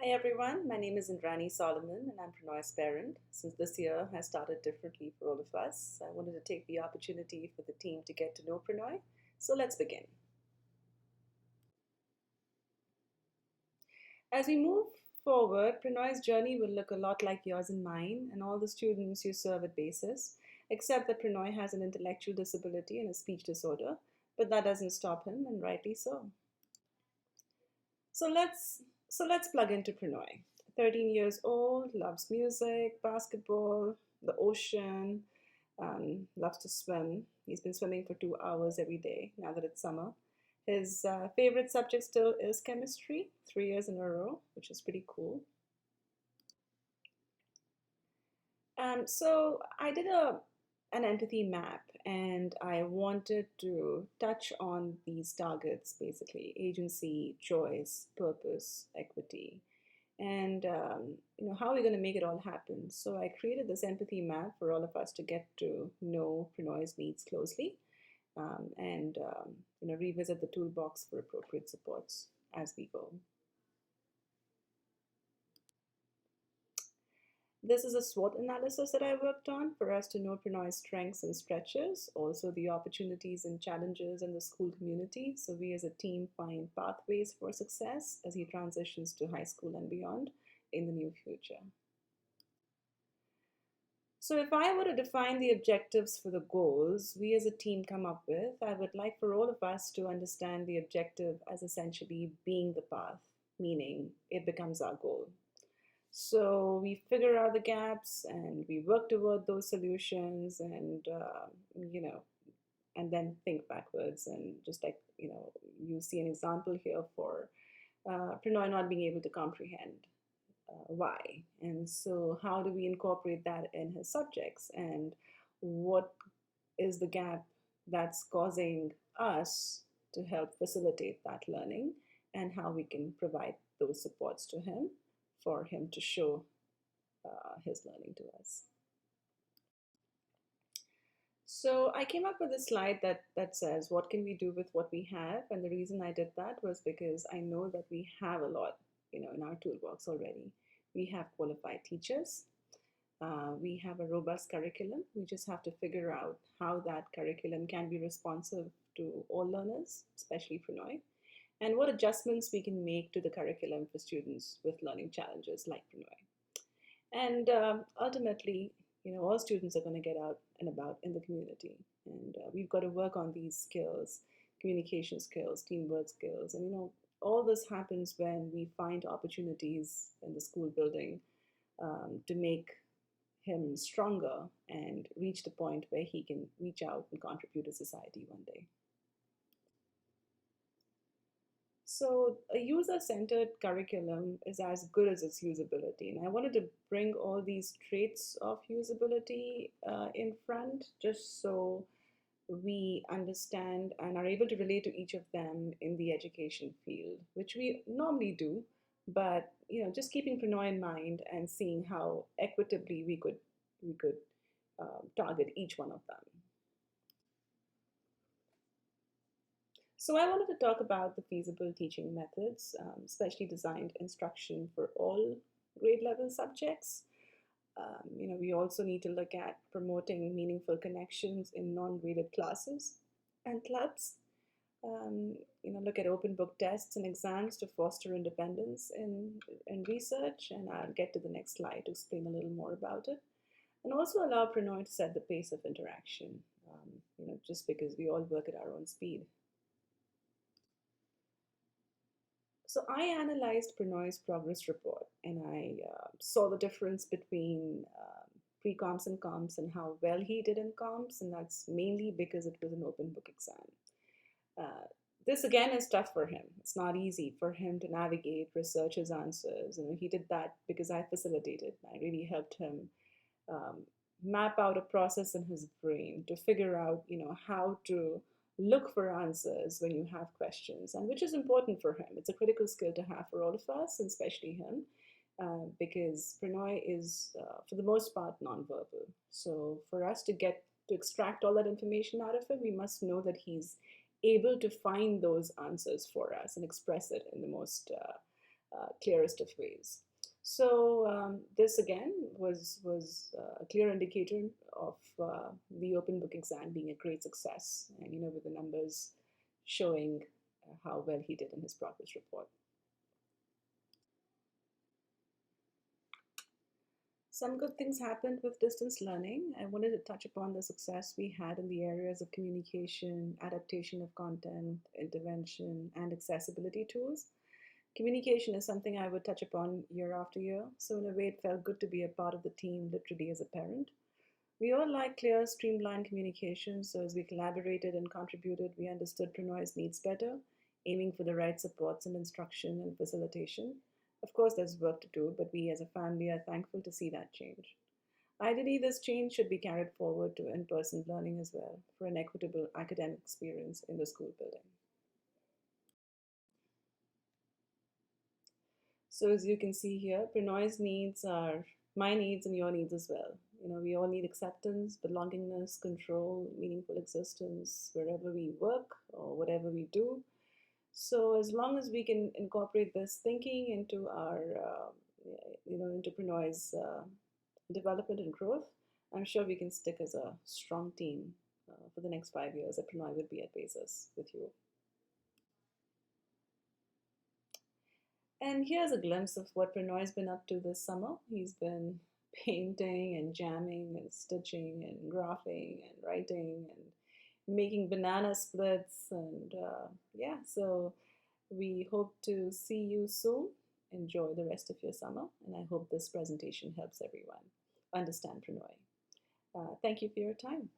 Hi everyone, my name is Indrani Solomon and I'm Pranoy's parent. Since this year has started differently for all of us, I wanted to take the opportunity for the team to get to know Pranoy. So let's begin. As we move forward, Pranoy's journey will look a lot like yours and mine and all the students you serve at BASIS, except that Pranoy has an intellectual disability and a speech disorder, but that doesn't stop him, and rightly so. So let's plug into Pranoy. 13 years old, loves music, basketball, the ocean, loves to swim. He's been swimming for 2 hours every day now that it's summer. His favorite subject still is chemistry, 3 years in a row, which is pretty cool. So I did an empathy map and I wanted to touch on these targets basically: agency, choice, purpose, equity, and how are we going to make it all happen. So I created this empathy map for all of us to get to know Pranoy's needs closely, and revisit the toolbox for appropriate supports as we go. This is a SWOT analysis that I worked on for us to know Pranoy's strengths and stretches, also the opportunities and challenges in the school community, so we as a team find pathways for success as he transitions to high school and beyond in the near future. So if I were to define the objectives for the goals we as a team come up with, I would like for all of us to understand the objective as essentially being the path, meaning it becomes our goal. So we figure out the gaps and we work toward those solutions, and then think backwards. And just like, you see an example here for Pranoy not being able to comprehend why. And so, how do we incorporate that in his subjects? And what is the gap that's causing us to help facilitate that learning? And how we can provide those supports to him for him to show his learning to us. So I came up with a slide that says, what can we do with what we have? And the reason I did that was because I know that we have a lot, in our toolbox already. We have qualified teachers. We have a robust curriculum. We just have to figure out how that curriculum can be responsive to all learners, especially Pranoy, and what adjustments we can make to the curriculum for students with learning challenges like Pranoy. And ultimately, all students are going to get out and about in the community. And we've got to work on these skills: communication skills, teamwork skills. And, all this happens when we find opportunities in the school building to make him stronger and reach the point where he can reach out and contribute to society one day. So a user-centered curriculum is as good as its usability. And I wanted to bring all these traits of usability in front, just so we understand and are able to relate to each of them in the education field, which we normally do. But just keeping Pranoy in mind and seeing how equitably we could target each one of them. So I wanted to talk about the feasible teaching methods, especially designed instruction for all grade level subjects. We also need to look at promoting meaningful connections in non-graded classes and clubs. Look at open book tests and exams to foster independence in research. And I'll get to the next slide to explain a little more about it. And also allow Pranoy to set the pace of interaction, just because we all work at our own speed. So I analyzed Pranoy's progress report and I saw the difference between pre-comps and comps and how well he did in comps, and that's mainly because it was an open book exam. This again is tough for him. It's not easy for him to navigate, research his answers. He did that because I facilitated. I really helped him map out a process in his brain to figure out, how to look for answers when you have questions, and which is important for him. It's a critical skill to have for all of us, and especially him, because Pranoy is, for the most part, nonverbal. So for us to get to extract all that information out of him, we must know that he's able to find those answers for us and express it in the most clearest of ways. So this again was a clear indicator of the open book exam being a great success, and with the numbers showing how well he did in his progress report. Some good things happened with distance learning. I wanted to touch upon the success we had in the areas of communication, adaptation of content, intervention, and accessibility tools. Communication is something I would touch upon year after year, so in a way, it felt good to be a part of the team, literally as a parent. We all like clear, streamlined communication, so as we collaborated and contributed, we understood Pranoy's needs better, aiming for the right supports and instruction and facilitation. Of course, there's work to do, but we as a family are thankful to see that change. Ideally, this change should be carried forward to in person learning as well for an equitable academic experience in the school building. So as you can see here, Pranoy's needs are my needs and your needs as well. We all need acceptance, belongingness, control, meaningful existence wherever we work or whatever we do. So as long as we can incorporate this thinking into our, into Pranoy's development and growth, I'm sure we can stick as a strong team for the next 5 years that Pranoy would be at Basis with you. And here's a glimpse of what Pranoy's been up to this summer. He's been painting and jamming and stitching and graphing and writing and making banana splits. And yeah, so we hope to see you soon. Enjoy the rest of your summer. And I hope this presentation helps everyone understand Pranoy. Thank you for your time.